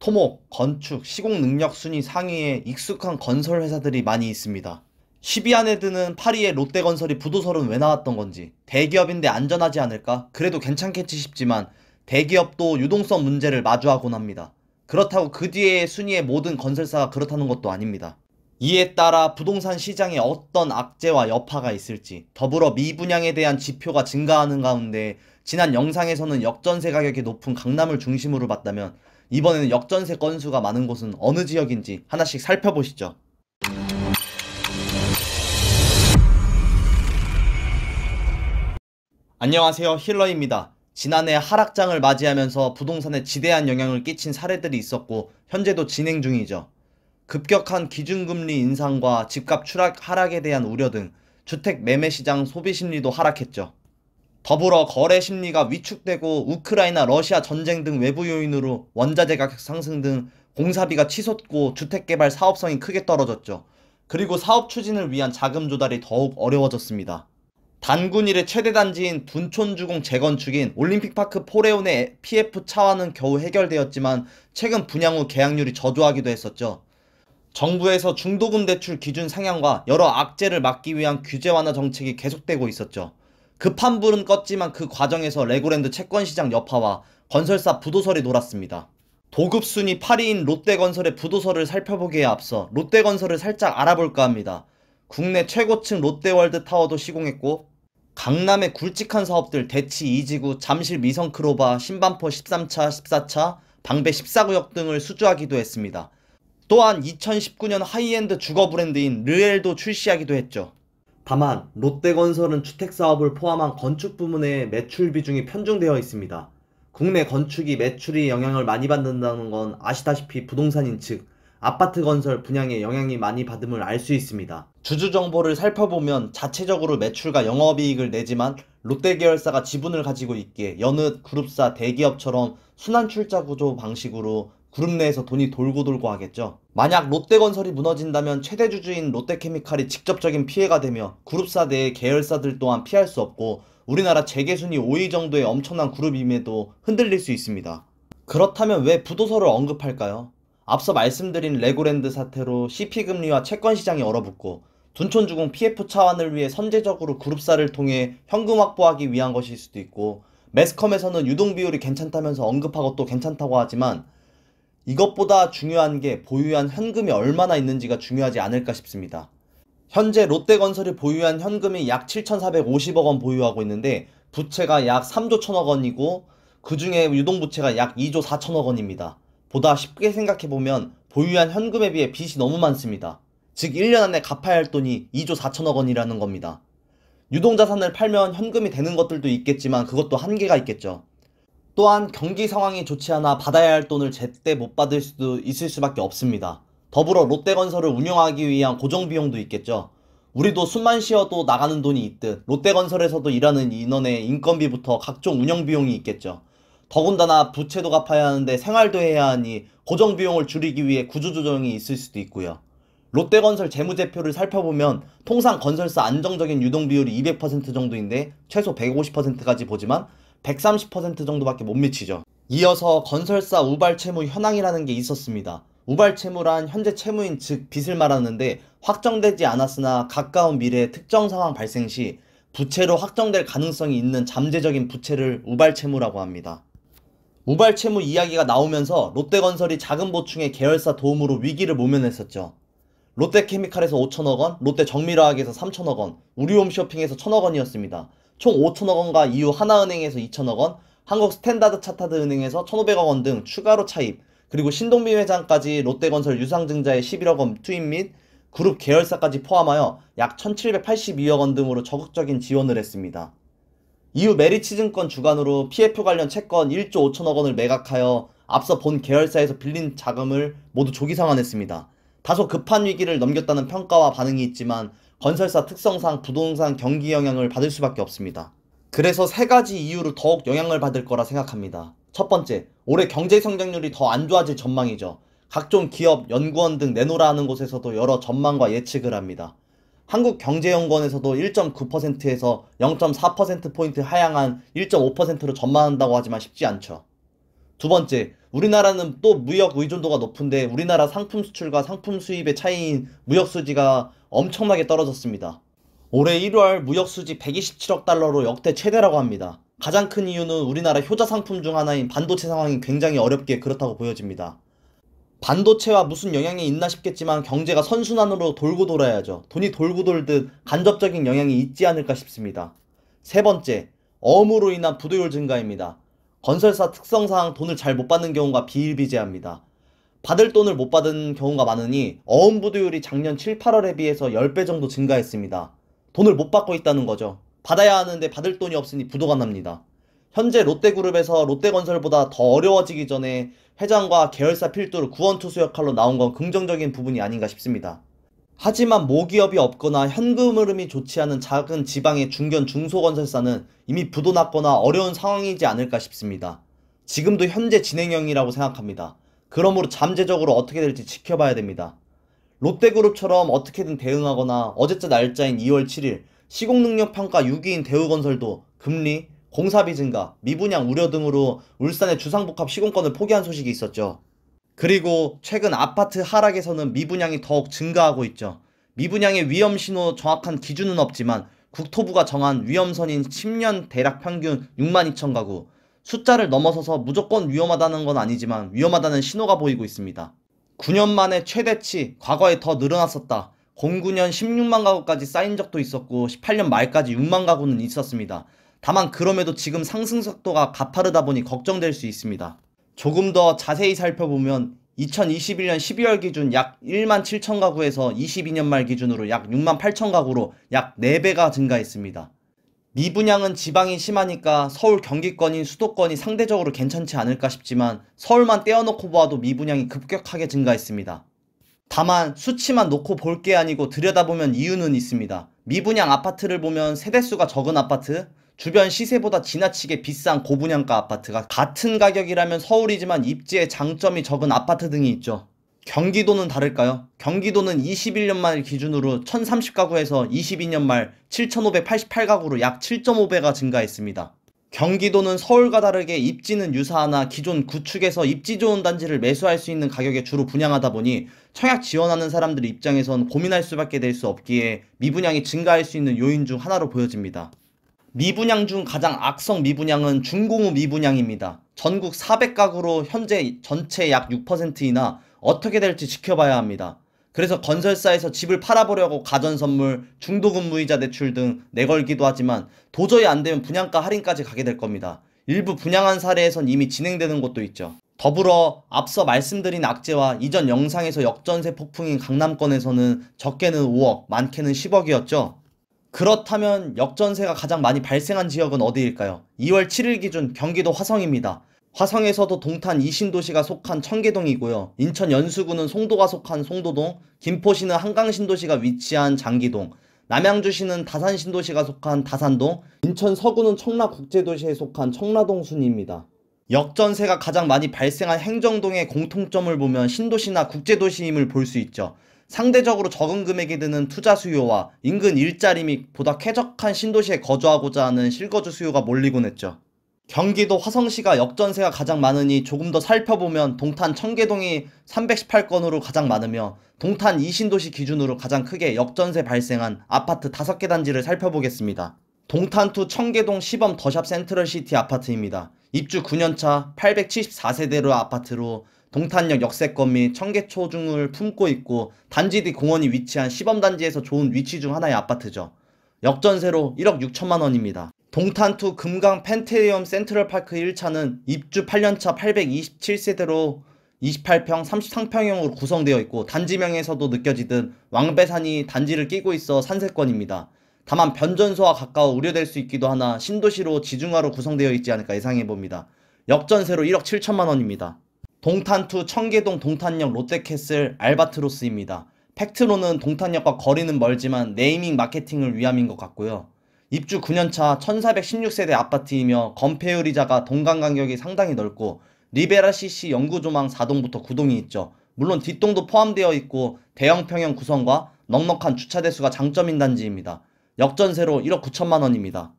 토목, 건축, 시공 능력 순위 상위에 익숙한 건설 회사들이 많이 있습니다. 10위 안에 드는 8위의 롯데건설이 부도설은 왜 나왔던 건지, 대기업인데 안전하지 않을까? 그래도 괜찮겠지 싶지만 대기업도 유동성 문제를 마주하곤 합니다. 그렇다고 그 뒤에 순위의 모든 건설사가 그렇다는 것도 아닙니다. 이에 따라 부동산 시장에 어떤 악재와 여파가 있을지, 더불어 미분양에 대한 지표가 증가하는 가운데 지난 영상에서는 역전세 가격이 높은 강남을 중심으로 봤다면 이번에는 역전세 건수가 많은 곳은 어느 지역인지 하나씩 살펴보시죠. 안녕하세요, 힐러입니다. 지난해 하락장을 맞이하면서 부동산에 지대한 영향을 끼친 사례들이 있었고 현재도 진행 중이죠. 급격한 기준금리 인상과 집값 하락에 대한 우려 등 주택 매매시장 소비심리도 하락했죠. 더불어 거래심리가 위축되고 우크라이나 러시아 전쟁 등 외부 요인으로 원자재 가격 상승 등 공사비가 치솟고 주택개발 사업성이 크게 떨어졌죠. 그리고 사업 추진을 위한 자금 조달이 더욱 어려워졌습니다. 단군 일의 최대 단지인 둔촌주공 재건축인 올림픽파크 포레온의 PF 차환은 겨우 해결되었지만 최근 분양 후 계약률이 저조하기도 했었죠. 정부에서 중도금 대출 기준 상향과 여러 악재를 막기 위한 규제 완화 정책이 계속되고 있었죠. 급한 불은 껐지만 그 과정에서 레고랜드 채권시장 여파와 건설사 부도설이 돌았습니다. 도급 순위 8위인 롯데건설의 부도설을 살펴보기에 앞서 롯데건설을 살짝 알아볼까 합니다. 국내 최고층 롯데월드타워도 시공했고 강남의 굵직한 사업들 대치 2지구, 잠실 미성크로바, 신반포 13차, 14차, 방배 14구역 등을 수주하기도 했습니다. 또한 2019년 하이엔드 주거 브랜드인 르엘도 출시하기도 했죠. 다만 롯데건설은 주택사업을 포함한 건축 부문의 매출 비중이 편중되어 있습니다. 국내 건축이 매출이 영향을 많이 받는다는 건 아시다시피 부동산인 즉 아파트 건설 분양에 영향이 많이 받음을 알 수 있습니다. 주주 정보를 살펴보면 자체적으로 매출과 영업이익을 내지만 롯데계열사가 지분을 가지고 있기에 여느 그룹사 대기업처럼 순환출자 구조 방식으로 그룹 내에서 돈이 돌고 하겠죠. 만약 롯데건설이 무너진다면 최대 주주인 롯데케미칼이 직접적인 피해가 되며 그룹사 내의 계열사들 또한 피할 수 없고 우리나라 재계순위 5위 정도의 엄청난 그룹임에도 흔들릴 수 있습니다. 그렇다면 왜 부도설을 언급할까요? 앞서 말씀드린 레고랜드 사태로 CP금리와 채권시장이 얼어붙고 둔촌주공 PF 차환을 위해 선제적으로 그룹사를 통해 현금 확보하기 위한 것일 수도 있고 매스컴에서는 유동비율이 괜찮다면서 언급하고 또 괜찮다고 하지만 이것보다 중요한 게 보유한 현금이 얼마나 있는지가 중요하지 않을까 싶습니다. 현재 롯데건설이 보유한 현금이 약 7,450억 원 보유하고 있는데 부채가 약 3조 1천억 원이고 그 중에 유동부채가 약 2조 4천억 원입니다. 보다 쉽게 생각해보면 보유한 현금에 비해 빚이 너무 많습니다. 즉 1년 안에 갚아야 할 돈이 2조 4천억 원이라는 겁니다. 유동자산을 팔면 현금이 되는 것들도 있겠지만 그것도 한계가 있겠죠. 또한 경기 상황이 좋지 않아 받아야 할 돈을 제때 못 받을 수도 있을 수밖에 없습니다. 더불어 롯데건설을 운영하기 위한 고정비용도 있겠죠. 우리도 숨만 쉬어도 나가는 돈이 있듯 롯데건설에서도 일하는 인원의 인건비부터 각종 운영비용이 있겠죠. 더군다나 부채도 갚아야 하는데 생활도 해야 하니 고정비용을 줄이기 위해 구조조정이 있을 수도 있고요. 롯데건설 재무제표를 살펴보면 통상 건설사 안정적인 유동비율이 200% 정도인데 최소 150%까지 보지만 130% 정도밖에 못 미치죠. 이어서 건설사 우발채무 현황이라는 게 있었습니다. 우발채무란 현재 채무인 즉 빚을 말하는데 확정되지 않았으나 가까운 미래에 특정 상황 발생 시 부채로 확정될 가능성이 있는 잠재적인 부채를 우발채무라고 합니다. 우발채무 이야기가 나오면서 롯데건설이 자금 보충에 계열사 도움으로 위기를 모면했었죠. 롯데케미칼에서 5천억 원, 롯데정밀화학에서 3천억 원, 우리홈쇼핑에서 1천억 원이었습니다. 총 5천억 원과 이후 하나은행에서 2천억 원, 한국스탠다드 차타드 은행에서 1,500억 원 등 추가로 차입, 그리고 신동빈 회장까지 롯데건설 유상증자에 11억 원 투입 및 그룹 계열사까지 포함하여 약 1,782억 원 등으로 적극적인 지원을 했습니다. 이후 메리츠증권 주관으로 PF 관련 채권 1조 5천억 원을 매각하여 앞서 본 계열사에서 빌린 자금을 모두 조기 상환했습니다. 다소 급한 위기를 넘겼다는 평가와 반응이 있지만 건설사 특성상 부동산 경기 영향을 받을 수밖에 없습니다. 그래서 세 가지 이유로 더욱 영향을 받을 거라 생각합니다. 첫 번째, 올해 경제 성장률이 더 안 좋아질 전망이죠. 각종 기업, 연구원 등 내노라 하는 곳에서도 여러 전망과 예측을 합니다. 한국경제연구원에서도 1.9%에서 0.4%포인트 하향한 1.5%로 전망한다고 하지만 쉽지 않죠. 두 번째, 우리나라는 또 무역 의존도가 높은데 우리나라 상품 수출과 상품 수입의 차이인 무역 수지가 엄청나게 떨어졌습니다. 올해 1월 무역 수지 127억 달러로 역대 최대라고 합니다. 가장 큰 이유는 우리나라 효자 상품 중 하나인 반도체 상황이 굉장히 어렵게 그렇다고 보여집니다. 반도체와 무슨 영향이 있나 싶겠지만 경제가 선순환으로 돌고 돌아야죠. 돈이 돌고 돌듯 간접적인 영향이 있지 않을까 싶습니다. 세 번째, 어음으로 인한 부도율 증가입니다. 건설사 특성상 돈을 잘 못 받는 경우가 비일비재합니다. 받을 돈을 못 받은 경우가 많으니 어음 부도율이 작년 7, 8월에 비해서 10배 정도 증가했습니다. 돈을 못 받고 있다는 거죠. 받아야 하는데 받을 돈이 없으니 부도가 납니다. 현재 롯데그룹에서 롯데건설보다 더 어려워지기 전에 회장과 계열사 필두로 구원투수 역할로 나온 건 긍정적인 부분이 아닌가 싶습니다. 하지만 모기업이 없거나 현금 흐름이 좋지 않은 작은 지방의 중견 중소건설사는 이미 부도 났거나 어려운 상황이지 않을까 싶습니다. 지금도 현재 진행형이라고 생각합니다. 그러므로 잠재적으로 어떻게 될지 지켜봐야 됩니다. 롯데그룹처럼 어떻게든 대응하거나 어제자 날짜인 2월 7일 시공능력평가 6위인 대우건설도 금리, 공사비 증가, 미분양 우려 등으로 울산의 주상복합 시공권을 포기한 소식이 있었죠. 그리고 최근 아파트 하락에서는 미분양이 더욱 증가하고 있죠. 미분양의 위험신호 정확한 기준은 없지만 국토부가 정한 위험선인 10년 대략 평균 62,000가구, 숫자를 넘어서서 무조건 위험하다는 건 아니지만 위험하다는 신호가 보이고 있습니다. 9년 만에 최대치, 과거에 더 늘어났었다. 09년 16만 가구까지 쌓인 적도 있었고 18년 말까지 6만 가구는 있었습니다. 다만 그럼에도 지금 상승 속도가 가파르다 보니 걱정될 수 있습니다. 조금 더 자세히 살펴보면 2021년 12월 기준 약 1만 7천 가구에서 22년 말 기준으로 약 6만 8천 가구로 약 4배가 증가했습니다. 미분양은 지방이 심하니까 서울 경기권인 수도권이 상대적으로 괜찮지 않을까 싶지만 서울만 떼어놓고 보아도 미분양이 급격하게 증가했습니다. 다만 수치만 놓고 볼 게 아니고 들여다보면 이유는 있습니다. 미분양 아파트를 보면 세대수가 적은 아파트, 주변 시세보다 지나치게 비싼 고분양가 아파트가 같은 가격이라면 서울이지만 입지에 장점이 적은 아파트 등이 있죠. 경기도는 다를까요? 경기도는 21년 말 기준으로 1030가구에서 22년 말 7588가구로 약 7.5배가 증가했습니다. 경기도는 서울과 다르게 입지는 유사하나 기존 구축에서 입지 좋은 단지를 매수할 수 있는 가격에 주로 분양하다 보니 청약 지원하는 사람들 입장에선 고민할 수밖에 될 수 없기에 미분양이 증가할 수 있는 요인 중 하나로 보여집니다. 미분양 중 가장 악성 미분양은 중공업 미분양입니다. 전국 400가구로 현재 전체 약 6%이나 어떻게 될지 지켜봐야 합니다. 그래서 건설사에서 집을 팔아보려고 가전선물, 중도금무이자 대출 등 내걸기도 하지만 도저히 안되면 분양가 할인까지 가게 될 겁니다. 일부 분양한 사례에선 이미 진행되는 곳도 있죠. 더불어 앞서 말씀드린 악재와 이전 영상에서 역전세 폭풍인 강남권에서는 적게는 5억, 많게는 10억이었죠. 그렇다면 역전세가 가장 많이 발생한 지역은 어디일까요? 2월 7일 기준 경기도 화성입니다. 화성에서도 동탄 이신도시가 속한 청계동이고요. 인천 연수구는 송도가 속한 송도동, 김포시는 한강신도시가 위치한 장기동, 남양주시는 다산신도시가 속한 다산동, 인천 서구는 청라국제도시에 속한 청라동 순입니다. 역전세가 가장 많이 발생한 행정동의 공통점을 보면 신도시나 국제도시임을 볼 수 있죠. 상대적으로 적은 금액이 드는 투자 수요와 인근 일자리 및 보다 쾌적한 신도시에 거주하고자 하는 실거주 수요가 몰리곤 했죠. 경기도 화성시가 역전세가 가장 많으니 조금 더 살펴보면 동탄 청계동이 318건으로 가장 많으며 동탄 이신도시 기준으로 가장 크게 역전세 발생한 아파트 5개 단지를 살펴보겠습니다. 동탄2 청계동 시범 더샵 센트럴시티 아파트입니다. 입주 9년차 874세대로 아파트로 동탄역 역세권 및 청계초중을 품고 있고 단지 뒤 공원이 위치한 시범단지에서 좋은 위치 중 하나의 아파트죠. 역전세로 1억 6천만 원입니다. 동탄2 금강 펜테리엄 센트럴파크 1차는 입주 8년차 827세대로 28평 33평형으로 구성되어 있고 단지명에서도 느껴지듯 왕배산이 단지를 끼고 있어 산세권입니다. 다만 변전소와 가까워 우려될 수 있기도 하나 신도시로 지중화로 구성되어 있지 않을까 예상해봅니다. 역전세로 1억 7천만 원입니다. 동탄2 청계동 동탄역 롯데캐슬 알바트로스입니다. 팩트로는 동탄역과 거리는 멀지만 네이밍 마케팅을 위함인 것 같고요. 입주 9년차 1416세대 아파트이며 건폐율이자가 동간 간격이 상당히 넓고 리베라 CC 영구조망 4동부터 9동이 있죠. 물론 뒷동도 포함되어 있고 대형 평형 구성과 넉넉한 주차 대수가 장점인 단지입니다. 역전세로 1억 9천만 원입니다.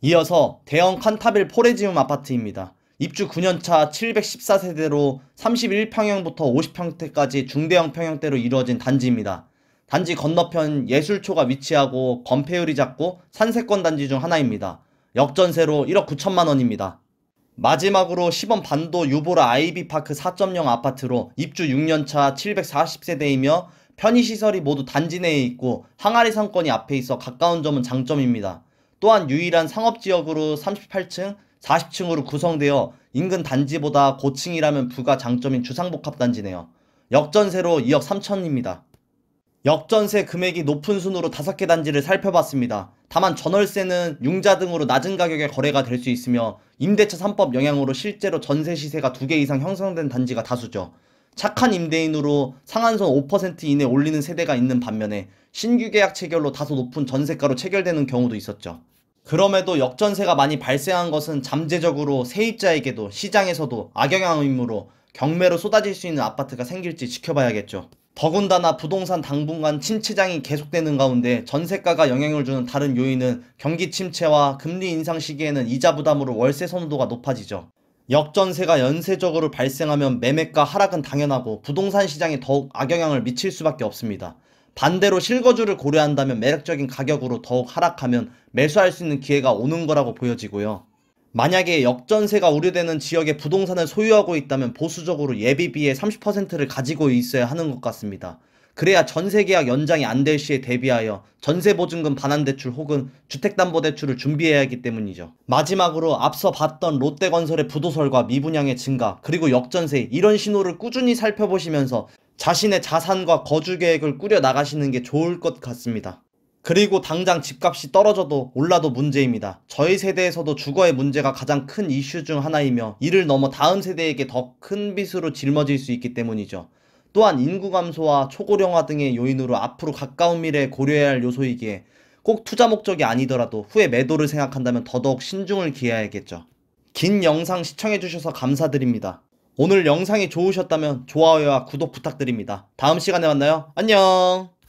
이어서 대형 칸타빌 포레지움 아파트입니다. 입주 9년차 714세대로 31평형부터 50평대까지 중대형 평형대로 이루어진 단지입니다. 단지 건너편 예술초가 위치하고 건폐율이 작고 산세권 단지 중 하나입니다. 역전세로 1억 9천만 원입니다. 마지막으로 시범 반도 유보라 아이비파크 4.0 아파트로 입주 6년차 740세대이며 편의시설이 모두 단지 내에 있고 항아리 상권이 앞에 있어 가까운 점은 장점입니다. 또한 유일한 상업지역으로 38층, 40층으로 구성되어 인근 단지보다 고층이라면 부가 장점인 주상복합단지네요. 역전세로 2억 3천입니다. 역전세 금액이 높은 순으로 5개 단지를 살펴봤습니다. 다만 전월세는 융자 등으로 낮은 가격에 거래가 될 수 있으며 임대차 3법 영향으로 실제로 전세 시세가 2개 이상 형성된 단지가 다수죠. 착한 임대인으로 상한선 5% 이내 올리는 세대가 있는 반면에 신규 계약 체결로 다소 높은 전세가로 체결되는 경우도 있었죠. 그럼에도 역전세가 많이 발생한 것은 잠재적으로 세입자에게도 시장에서도 악영향이므로 경매로 쏟아질 수 있는 아파트가 생길지 지켜봐야겠죠. 더군다나 부동산 당분간 침체장이 계속되는 가운데 전세가가 영향을 주는 다른 요인은 경기 침체와 금리 인상 시기에는 이자 부담으로 월세 선호도가 높아지죠. 역전세가 연쇄적으로 발생하면 매매가 하락은 당연하고 부동산 시장에 더욱 악영향을 미칠 수밖에 없습니다. 반대로 실거주를 고려한다면 매력적인 가격으로 더욱 하락하면 매수할 수 있는 기회가 오는 거라고 보여지고요. 만약에 역전세가 우려되는 지역에 부동산을 소유하고 있다면 보수적으로 예비비의 30%를 가지고 있어야 하는 것 같습니다. 그래야 전세계약 연장이 안 될 시에 대비하여 전세보증금 반환대출 혹은 주택담보대출을 준비해야 하기 때문이죠. 마지막으로 앞서 봤던 롯데건설의 부도설과 미분양의 증가 그리고 역전세 이런 신호를 꾸준히 살펴보시면서 자신의 자산과 거주계획을 꾸려 나가시는 게 좋을 것 같습니다. 그리고 당장 집값이 떨어져도 올라도 문제입니다. 저희 세대에서도 주거의 문제가 가장 큰 이슈 중 하나이며 이를 넘어 다음 세대에게 더 큰 빚으로 짊어질 수 있기 때문이죠. 또한 인구 감소와 초고령화 등의 요인으로 앞으로 가까운 미래에 고려해야 할 요소이기에 꼭 투자 목적이 아니더라도 후에 매도를 생각한다면 더더욱 신중을 기해야겠죠. 긴 영상 시청해주셔서 감사드립니다. 오늘 영상이 좋으셨다면 좋아요와 구독 부탁드립니다. 다음 시간에 만나요. 안녕.